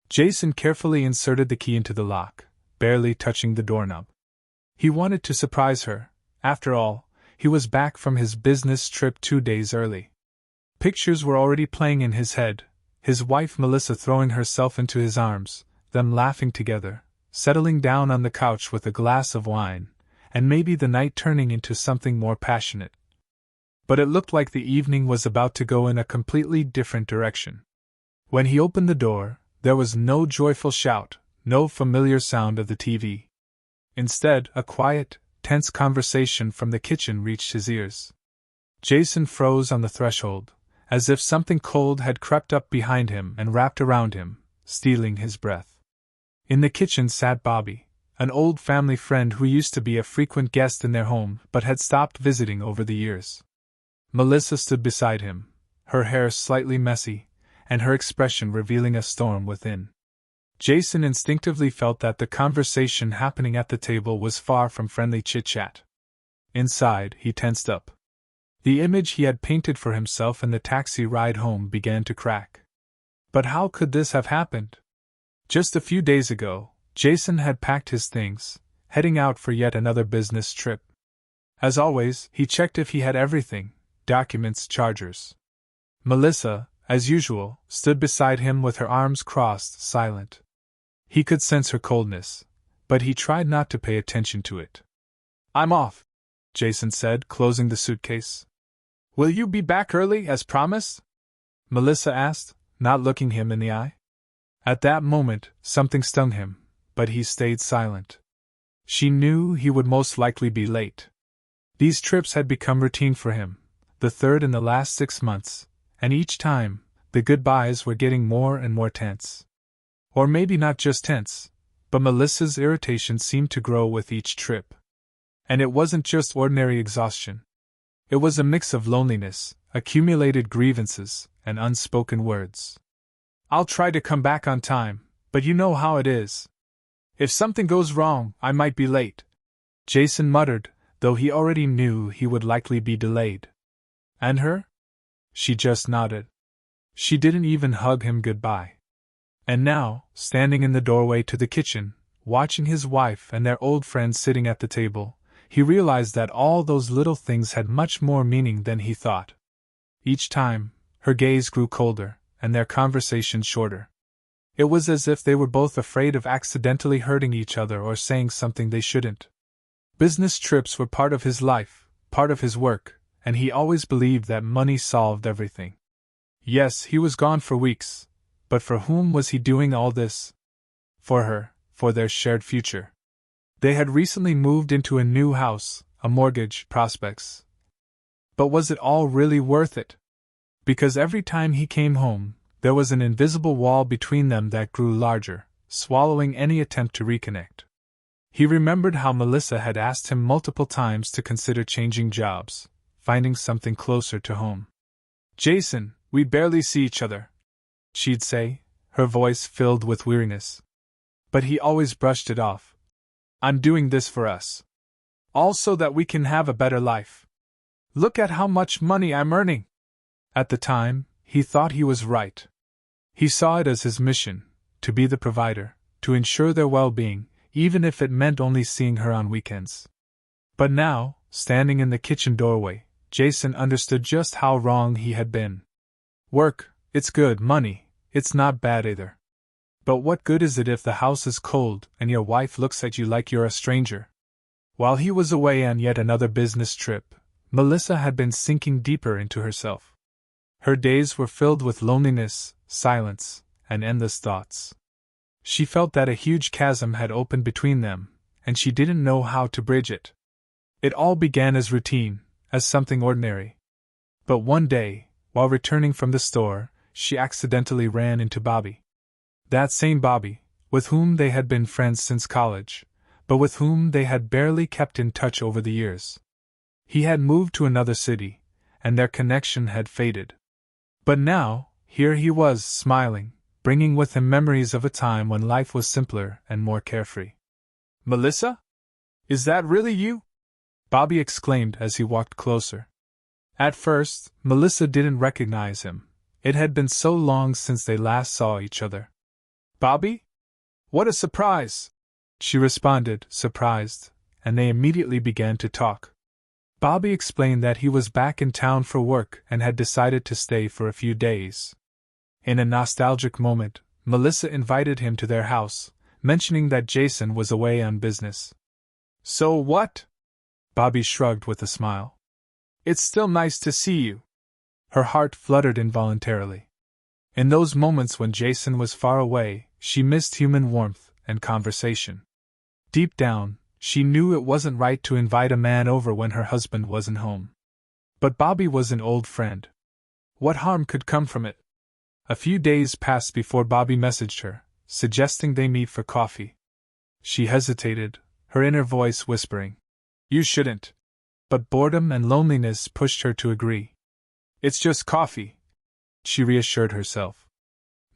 Jason carefully inserted the key into the lock, barely touching the doorknob. He wanted to surprise her. After all, he was back from his business trip 2 days early. Pictures were already playing in his head, his wife Melissa throwing herself into his arms, them laughing together, settling down on the couch with a glass of wine, and maybe the night turning into something more passionate. But it looked like the evening was about to go in a completely different direction. When he opened the door, there was no joyful shout, no familiar sound of the TV. Instead, a quiet, tense conversation from the kitchen reached his ears. Jason froze on the threshold, as if something cold had crept up behind him and wrapped around him, stealing his breath. In the kitchen sat Bobby, an old family friend who used to be a frequent guest in their home but had stopped visiting over the years. Melissa stood beside him, her hair slightly messy, and her expression revealing a storm within. Jason instinctively felt that the conversation happening at the table was far from friendly chit-chat. Inside, he tensed up. The image he had painted for himself in the taxi ride home began to crack. But how could this have happened? Just a few days ago, Jason had packed his things, heading out for yet another business trip. As always, he checked if he had everything: documents, chargers. Melissa, as usual, stood beside him with her arms crossed, silent. He could sense her coldness, but he tried not to pay attention to it. "I'm off," Jason said, closing the suitcase. "Will you be back early, as promised?" Melissa asked, not looking him in the eye. At that moment, something stung him, but he stayed silent. She knew he would most likely be late. These trips had become routine for him, the third in the last 6 months, and each time, the goodbyes were getting more and more tense. Or maybe not just tense, but Melissa's irritation seemed to grow with each trip. And it wasn't just ordinary exhaustion. It was a mix of loneliness, accumulated grievances, and unspoken words. "I'll try to come back on time, but you know how it is. If something goes wrong, I might be late," Jason muttered, though he already knew he would likely be delayed. "And her?" She just nodded. She didn't even hug him goodbye. And now, standing in the doorway to the kitchen, watching his wife and their old friend sitting at the table, he realized that all those little things had much more meaning than he thought. Each time, her gaze grew colder, and their conversation shorter. It was as if they were both afraid of accidentally hurting each other or saying something they shouldn't. Business trips were part of his life, part of his work, and he always believed that money solved everything. Yes, he was gone for weeks, but for whom was he doing all this? For her, for their shared future. They had recently moved into a new house, a mortgage, prospects. But was it all really worth it? Because every time he came home, there was an invisible wall between them that grew larger, swallowing any attempt to reconnect. He remembered how Melissa had asked him multiple times to consider changing jobs, finding something closer to home. "Jason, we barely see each other," she'd say, her voice filled with weariness. But he always brushed it off. "I'm doing this for us. All so that we can have a better life. Look at how much money I'm earning." At the time, he thought he was right. He saw it as his mission, to be the provider, to ensure their well-being, even if it meant only seeing her on weekends. But now, standing in the kitchen doorway, Jason understood just how wrong he had been. Work, it's good, money, it's not bad either. But what good is it if the house is cold and your wife looks at you like you're a stranger? While he was away on yet another business trip, Melissa had been sinking deeper into herself. Her days were filled with loneliness, silence, and endless thoughts. She felt that a huge chasm had opened between them, and she didn't know how to bridge it. It all began as routine, as something ordinary. But one day, while returning from the store, she accidentally ran into Bobby. That same Bobby, with whom they had been friends since college, but with whom they had barely kept in touch over the years. He had moved to another city, and their connection had faded. But now, here he was, smiling, bringing with him memories of a time when life was simpler and more carefree. "Melissa? Is that really you?" Bobby exclaimed as he walked closer. At first, Melissa didn't recognize him. It had been so long since they last saw each other. Bobby? What a surprise! She responded, surprised, and they immediately began to talk. Bobby explained that he was back in town for work and had decided to stay for a few days. In a nostalgic moment, Melissa invited him to their house, mentioning that Jason was away on business. So what? Bobby shrugged with a smile. It's still nice to see you. Her heart fluttered involuntarily. In those moments when Jason was far away, she missed human warmth and conversation. Deep down, she knew it wasn't right to invite a man over when her husband wasn't home. But Bobby was an old friend. What harm could come from it? A few days passed before Bobby messaged her, suggesting they meet for coffee. She hesitated, her inner voice whispering, "You shouldn't." But boredom and loneliness pushed her to agree. "It's just coffee," she reassured herself.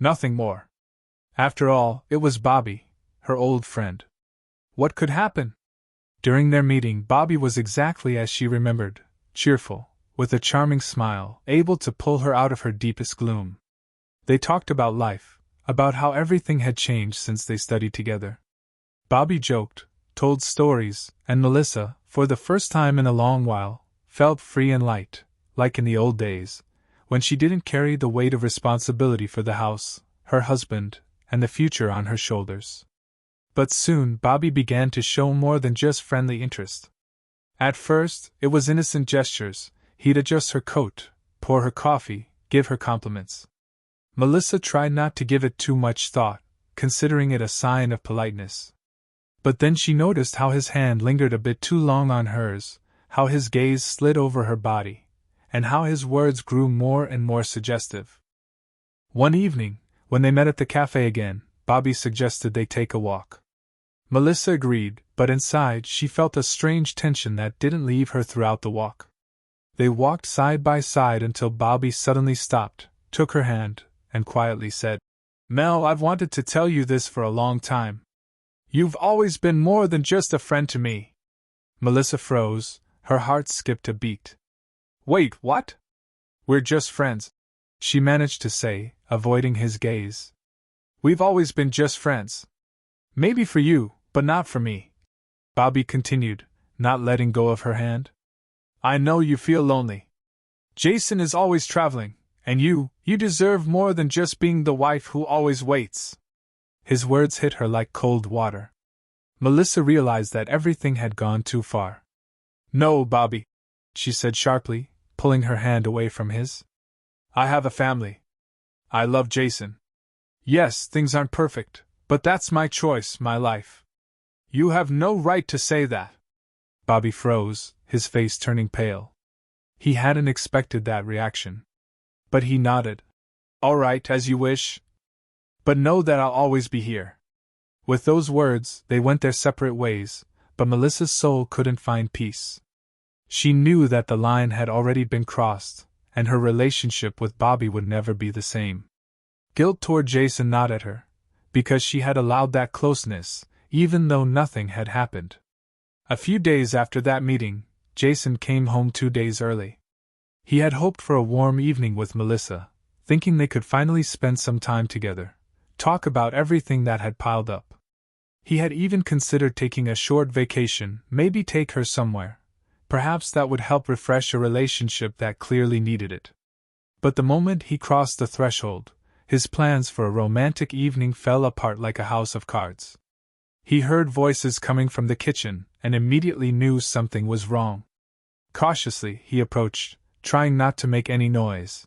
"Nothing more." After all, it was Bobby, her old friend. What could happen? During their meeting, Bobby was exactly as she remembered, cheerful, with a charming smile, able to pull her out of her deepest gloom. They talked about life, about how everything had changed since they studied together. Bobby joked, told stories, and Melissa, for the first time in a long while, felt free and light, like in the old days, when she didn't carry the weight of responsibility for the house, her husband, and the future on her shoulders. But soon Bobby began to show more than just friendly interest. At first, it was innocent gestures. He'd adjust her coat, pour her coffee, give her compliments. Melissa tried not to give it too much thought, considering it a sign of politeness. But then she noticed how his hand lingered a bit too long on hers, how his gaze slid over her body, and how his words grew more and more suggestive. One evening, when they met at the cafe again, Bobby suggested they take a walk. Melissa agreed, but inside she felt a strange tension that didn't leave her throughout the walk. They walked side by side until Bobby suddenly stopped, took her hand, and quietly said, "Mel, I've wanted to tell you this for a long time. You've always been more than just a friend to me." Melissa froze, her heart skipped a beat. "Wait, what?" "We're just friends," she managed to say, avoiding his gaze. "We've always been just friends. Maybe for you, but not for me," Bobby continued, not letting go of her hand. "I know you feel lonely. Jason is always traveling, and you deserve more than just being the wife who always waits." His words hit her like cold water. Melissa realized that everything had gone too far. "No, Bobby," she said sharply, pulling her hand away from his. "I have a family. I love Jason. Yes, things aren't perfect, but that's my choice, my life." "You have no right to say that." Bobby froze, his face turning pale. He hadn't expected that reaction. But he nodded. "All right, as you wish. But know that I'll always be here." With those words, they went their separate ways, but Melissa's soul couldn't find peace. She knew that the line had already been crossed, and her relationship with Bobby would never be the same. Guilt toward Jason gnawed at her, because she had allowed that closeness, even though nothing had happened. A few days after that meeting, Jason came home 2 days early. He had hoped for a warm evening with Melissa, thinking they could finally spend some time together, talk about everything that had piled up. He had even considered taking a short vacation, maybe take her somewhere. Perhaps that would help refresh a relationship that clearly needed it. But the moment he crossed the threshold, his plans for a romantic evening fell apart like a house of cards. He heard voices coming from the kitchen, and immediately knew something was wrong. Cautiously, he approached, trying not to make any noise.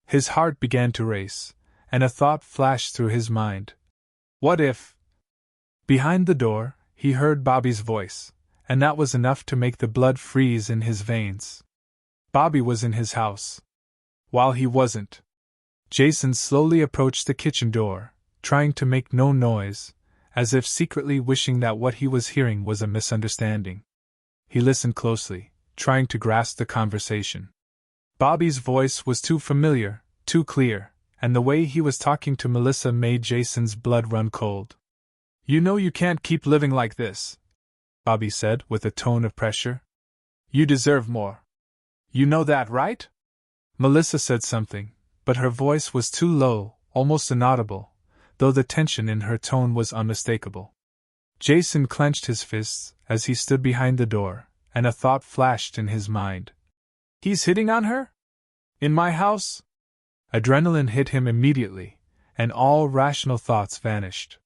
His heart began to race, and a thought flashed through his mind. What if? Behind the door, he heard Bobby's voice, and that was enough to make the blood freeze in his veins. Bobby was in his house. While he wasn't. Jason slowly approached the kitchen door, trying to make no noise, as if secretly wishing that what he was hearing was a misunderstanding. He listened closely, trying to grasp the conversation. Bobby's voice was too familiar, too clear, and the way he was talking to Melissa made Jason's blood run cold. "You know you can't keep living like this," Bobby said with a tone of pressure. "You deserve more. You know that, right?" Melissa said something, but her voice was too low, almost inaudible, though the tension in her tone was unmistakable. Jason clenched his fists as he stood behind the door, and a thought flashed in his mind. He's hitting on her? In my house? Adrenaline hit him immediately, and all rational thoughts vanished.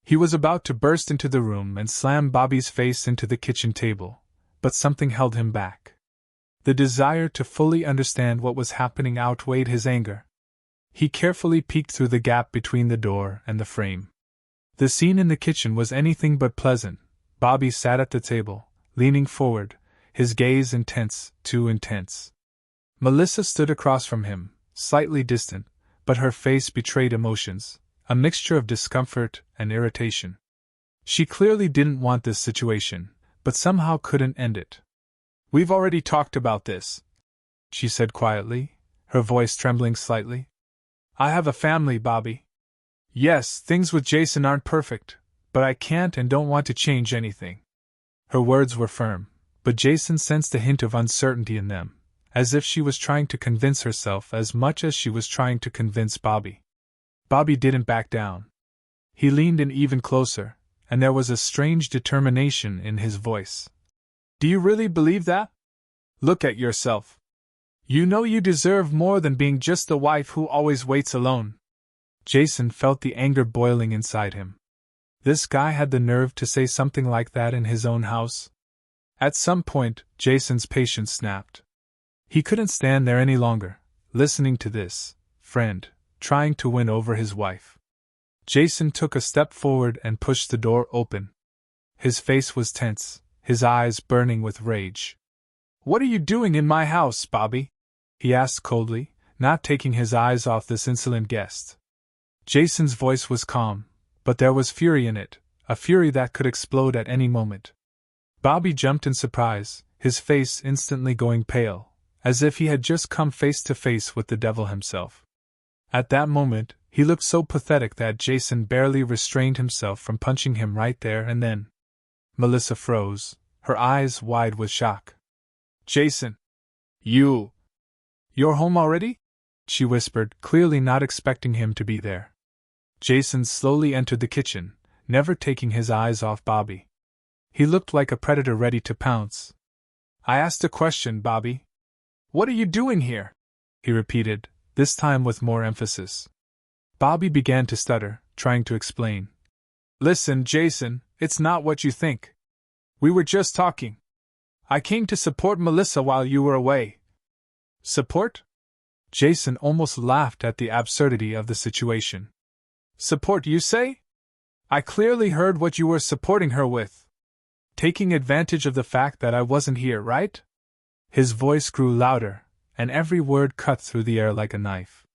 He was about to burst into the room and slam Bobby's face into the kitchen table, but something held him back. The desire to fully understand what was happening outweighed his anger. He carefully peeked through the gap between the door and the frame. The scene in the kitchen was anything but pleasant. Bobby sat at the table, leaning forward, his gaze intense, too intense. Melissa stood across from him, slightly distant, but her face betrayed emotions, a mixture of discomfort and irritation. She clearly didn't want this situation, but somehow couldn't end it. "We've already talked about this," she said quietly, her voice trembling slightly. "I have a family, Bobby. Yes, things with Jason aren't perfect, but I can't and don't want to change anything." Her words were firm, but Jason sensed a hint of uncertainty in them, as if she was trying to convince herself as much as she was trying to convince Bobby. Bobby didn't back down. He leaned in even closer, and there was a strange determination in his voice. "Do you really believe that? Look at yourself. You know you deserve more than being just the wife who always waits alone." Jason felt the anger boiling inside him. This guy had the nerve to say something like that in his own house? At some point, Jason's patience snapped. He couldn't stand there any longer, listening to this friend trying to win over his wife. Jason took a step forward and pushed the door open. His face was tense, his eyes burning with rage. "What are you doing in my house, Bobby?" he asked coldly, not taking his eyes off this insolent guest. Jason's voice was calm, but there was fury in it, a fury that could explode at any moment. Bobby jumped in surprise, his face instantly going pale, as if he had just come face to face with the devil himself. At that moment, he looked so pathetic that Jason barely restrained himself from punching him right there and then. Melissa froze, her eyes wide with shock. "Jason! You're home already?" she whispered, clearly not expecting him to be there. Jason slowly entered the kitchen, never taking his eyes off Bobby. He looked like a predator ready to pounce. "I asked a question, Bobby. What are you doing here?" he repeated, this time with more emphasis. Bobby began to stutter, trying to explain. "Listen, Jason, it's not what you think. We were just talking. I came to support Melissa while you were away." "Support?" Jason almost laughed at the absurdity of the situation. "Support, you say? I clearly heard what you were supporting her with. Taking advantage of the fact that I wasn't here, right?" His voice grew louder, and every word cut through the air like a knife.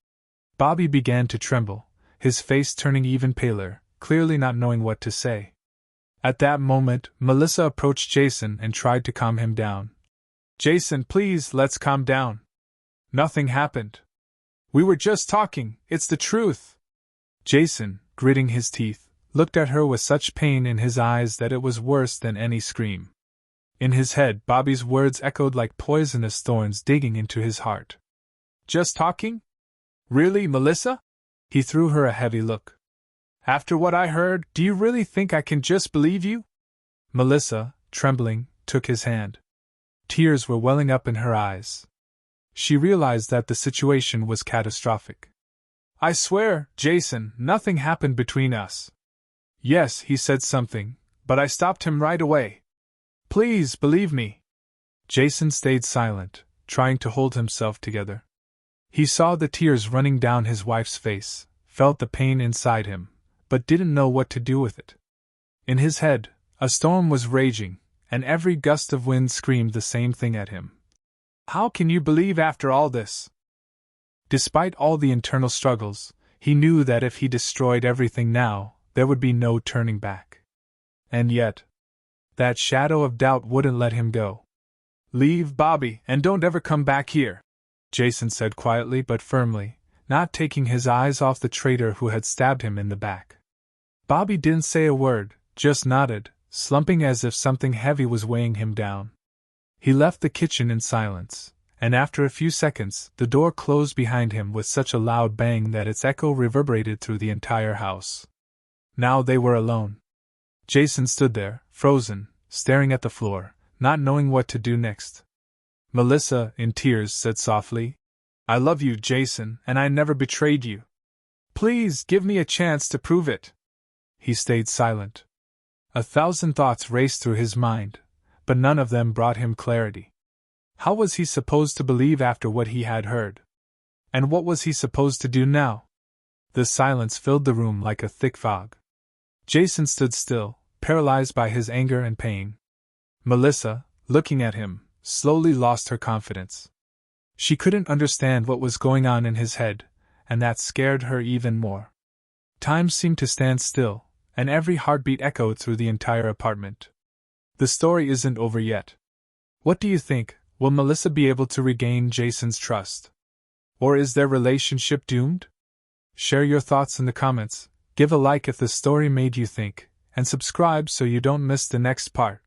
Bobby began to tremble, his face turning even paler, clearly not knowing what to say. At that moment, Melissa approached Jason and tried to calm him down. "Jason, please, let's calm down. Nothing happened. We were just talking, it's the truth." Jason, gritting his teeth, looked at her with such pain in his eyes that it was worse than any scream. In his head, Bobby's words echoed like poisonous thorns digging into his heart. "Just talking? Really, Melissa?" He threw her a heavy look. "After what I heard, do you really think I can just believe you?" Melissa, trembling, took his hand. Tears were welling up in her eyes. She realized that the situation was catastrophic. "I swear, Jason, nothing happened between us." "Yes, he said something, but I stopped him right away. Please believe me." Jason stayed silent, trying to hold himself together. He saw the tears running down his wife's face, felt the pain inside him, but didn't know what to do with it. In his head, a storm was raging, and every gust of wind screamed the same thing at him. "How can you believe after all this?" Despite all the internal struggles, he knew that if he destroyed everything now, there would be no turning back. And yet, that shadow of doubt wouldn't let him go. "Leave, Bobby, and don't ever come back here," Jason said quietly but firmly, not taking his eyes off the traitor who had stabbed him in the back. Bobby didn't say a word, just nodded, slumping as if something heavy was weighing him down. He left the kitchen in silence, and after a few seconds, the door closed behind him with such a loud bang that its echo reverberated through the entire house. Now they were alone. Jason stood there, frozen, staring at the floor, not knowing what to do next. Melissa, in tears, said softly, "I love you, Jason, and I never betrayed you. Please give me a chance to prove it." He stayed silent. 1,000 thoughts raced through his mind, but none of them brought him clarity. How was he supposed to believe after what he had heard? And what was he supposed to do now? The silence filled the room like a thick fog. Jason stood still, paralyzed by his anger and pain. Melissa, looking at him, slowly lost her confidence. She couldn't understand what was going on in his head, and that scared her even more. Time seemed to stand still, and every heartbeat echoed through the entire apartment. The story isn't over yet. What do you think? Will Melissa be able to regain Jason's trust? Or is their relationship doomed? Share your thoughts in the comments, give a like if the story made you think, and subscribe so you don't miss the next part.